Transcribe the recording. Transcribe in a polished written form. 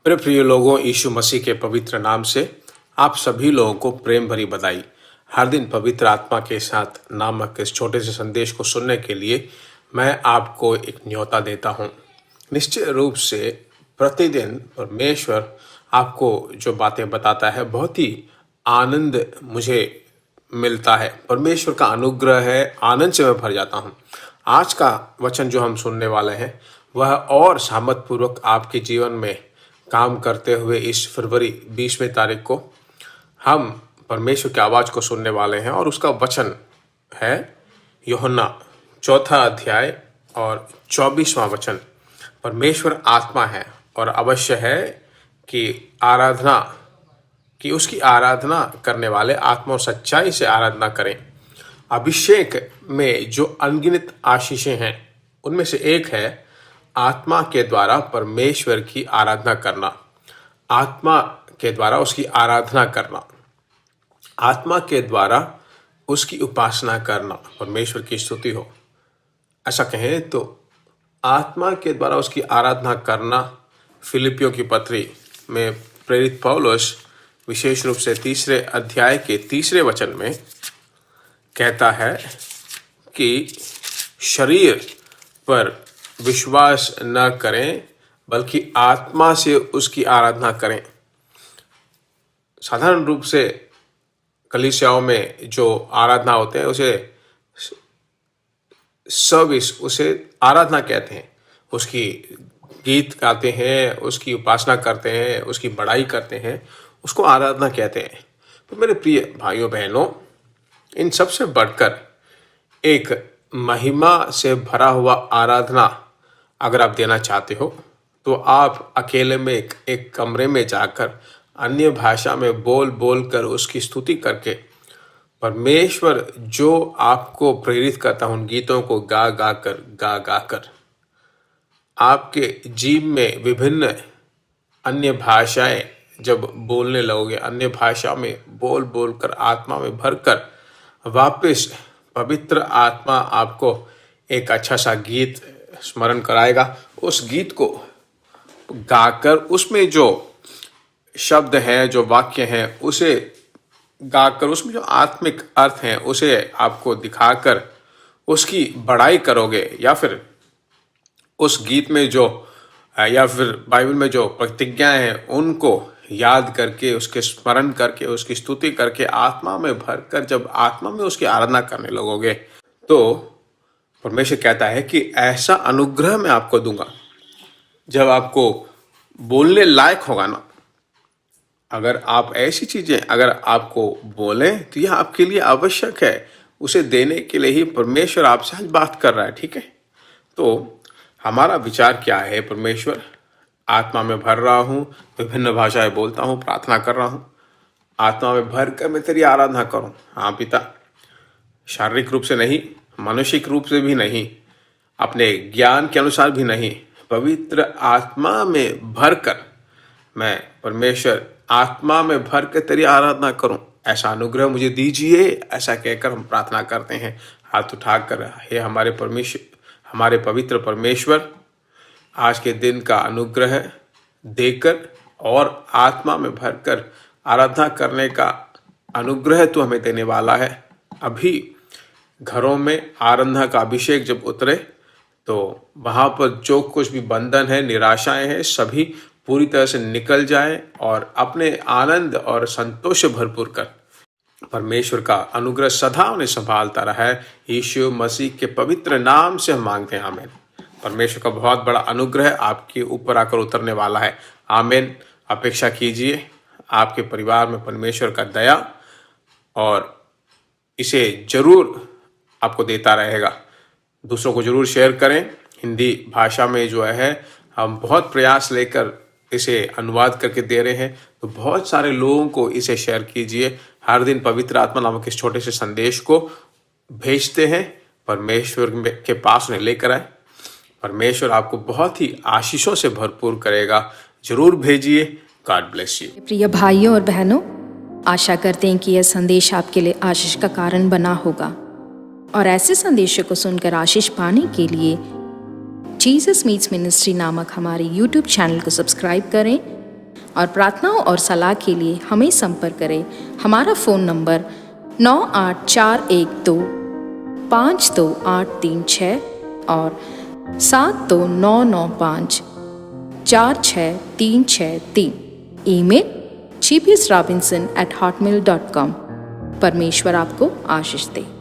मेरे प्रिय लोगों, यीशु मसीह के पवित्र नाम से आप सभी लोगों को प्रेम भरी बधाई। हर दिन पवित्र आत्मा के साथ नामक इस छोटे से संदेश को सुनने के लिए मैं आपको एक न्योता देता हूं। निश्चित रूप से प्रतिदिन परमेश्वर आपको जो बातें बताता है, बहुत ही आनंद मुझे मिलता है। परमेश्वर का अनुग्रह है, आनंद से मैं भर जाता हूँ। आज का वचन जो हम सुनने वाले हैं वह और सामर्थपूर्वक आपके जीवन में काम करते हुए इस फरवरी 20वें तारीख को हम परमेश्वर की आवाज़ को सुनने वाले हैं। और उसका वचन है यूहन्ना 4 अध्याय और 24वां वचन। परमेश्वर आत्मा है और अवश्य है कि उसकी आराधना करने वाले आत्मा और सच्चाई से आराधना करें। अभिषेक में जो अनगिनत आशीषें हैं उनमें से एक है आत्मा के द्वारा परमेश्वर की आराधना करना, आत्मा के द्वारा उसकी आराधना करना, आत्मा के द्वारा उसकी उपासना करना। परमेश्वर की स्तुति हो। ऐसा कहें तो आत्मा के द्वारा उसकी आराधना करना फिलिपियों की पत्री में प्रेरित पौलुस विशेष रूप से 3 अध्याय के 3 वचन में कहता है कि शरीर पर विश्वास न करें बल्कि आत्मा से उसकी आराधना करें। साधारण रूप से कलीसियाओं में जो आराधना होते हैं उसे सर्विस, उसे आराधना कहते हैं। उसकी गीत गाते हैं, उसकी उपासना करते हैं, उसकी बड़ाई करते हैं, उसको आराधना कहते हैं। तो मेरे प्रिय भाइयों बहनों, इन सब से बढ़कर एक महिमा से भरा हुआ आराधना अगर आप देना चाहते हो तो आप अकेले में एक कमरे में जाकर अन्य भाषा में बोल बोल कर उसकी स्तुति करके परमेश्वर जो आपको प्रेरित करता है उन गीतों को गा गा कर आपके जीव में विभिन्न अन्य भाषाएं जब बोलने लगोगे, अन्य भाषा में बोल बोल कर आत्मा में भरकर वापस पवित्र आत्मा आपको एक अच्छा सा गीत स्मरण कराएगा। उस गीत को गाकर उसमें जो शब्द हैं, जो वाक्य हैं, उसे गाकर उसमें जो आत्मिक अर्थ हैं उसे आपको दिखाकर उसकी बड़ाई करोगे, या फिर उस गीत में जो या फिर बाइबल में जो प्रतिज्ञाएं हैं उनको याद करके, उसके स्मरण करके, उसकी स्तुति करके आत्मा में भरकर जब आत्मा में उसकी आराधना करने लगोगे तो परमेश्वर कहता है कि ऐसा अनुग्रह मैं आपको दूंगा जब आपको बोलने लायक होगा ना। अगर आप ऐसी चीजें अगर आपको बोलें तो यह आपके लिए आवश्यक है। उसे देने के लिए ही परमेश्वर आपसे आज बात कर रहा है, ठीक है। तो हमारा विचार क्या है? परमेश्वर आत्मा में भर रहा हूँ, विभिन्न भाषाएं बोलता हूँ, प्रार्थना कर रहा हूँ, आत्मा में भर कर मैं तेरी आराधना करूँ। हाँ पिता, शारीरिक रूप से नहीं, मानसिक रूप से भी नहीं, अपने ज्ञान के अनुसार भी नहीं, पवित्र आत्मा में भरकर मैं परमेश्वर आत्मा में भर कर तेरी आराधना करूं। ऐसा अनुग्रह मुझे दीजिए, ऐसा कहकर हम प्रार्थना करते हैं हाथ उठाकर। हे हमारे परमेश्वर, हमारे पवित्र परमेश्वर, आज के दिन का अनुग्रह देकर और आत्मा में भरकर आराधना करने का अनुग्रह तू हमें देने वाला है। अभी घरों में आराधना का अभिषेक जब उतरे तो वहाँ पर जो कुछ भी बंधन है, निराशाएं हैं, सभी पूरी तरह से निकल जाए और अपने आनंद और संतोष से भरपूर कर परमेश्वर का अनुग्रह सदा उन्हें संभालता रहा है। यीशु मसीह के पवित्र नाम से हम मांगते हैं, आमीन। परमेश्वर का बहुत बड़ा अनुग्रह आपके ऊपर आकर उतरने वाला है, आमीन। अपेक्षा कीजिए आपके परिवार में परमेश्वर का दया, और इसे जरूर आपको देता रहेगा। दूसरों को जरूर शेयर करें। हिंदी भाषा में जो है हम बहुत प्रयास लेकर इसे अनुवाद करके दे रहे हैं, तो बहुत सारे लोगों को इसे शेयर कीजिए। हर दिन पवित्र आत्मा नामक इस छोटे से संदेश को भेजते हैं, परमेश्वर के पास उन्हें लेकर आए। परमेश्वर आपको बहुत ही आशीषों से भरपूर करेगा। जरूर भेजिए। God bless you. प्रिय भाइयों और बहनों, आशा करते हैं कि यह संदेश आपके लिए आशीष का कारण बना होगा, और ऐसे संदेशों को सुनकर आशीष पाने के लिए जीसस मीट्स मिनिस्ट्री नामक हमारे YouTube चैनल को सब्सक्राइब करें और प्रार्थनाओं और सलाह के लिए हमें संपर्क करें। हमारा फ़ोन नंबर 9841252836 और 7299546363। Email gbsrobinson@hotmail.com। परमेश्वर आपको आशीष दे।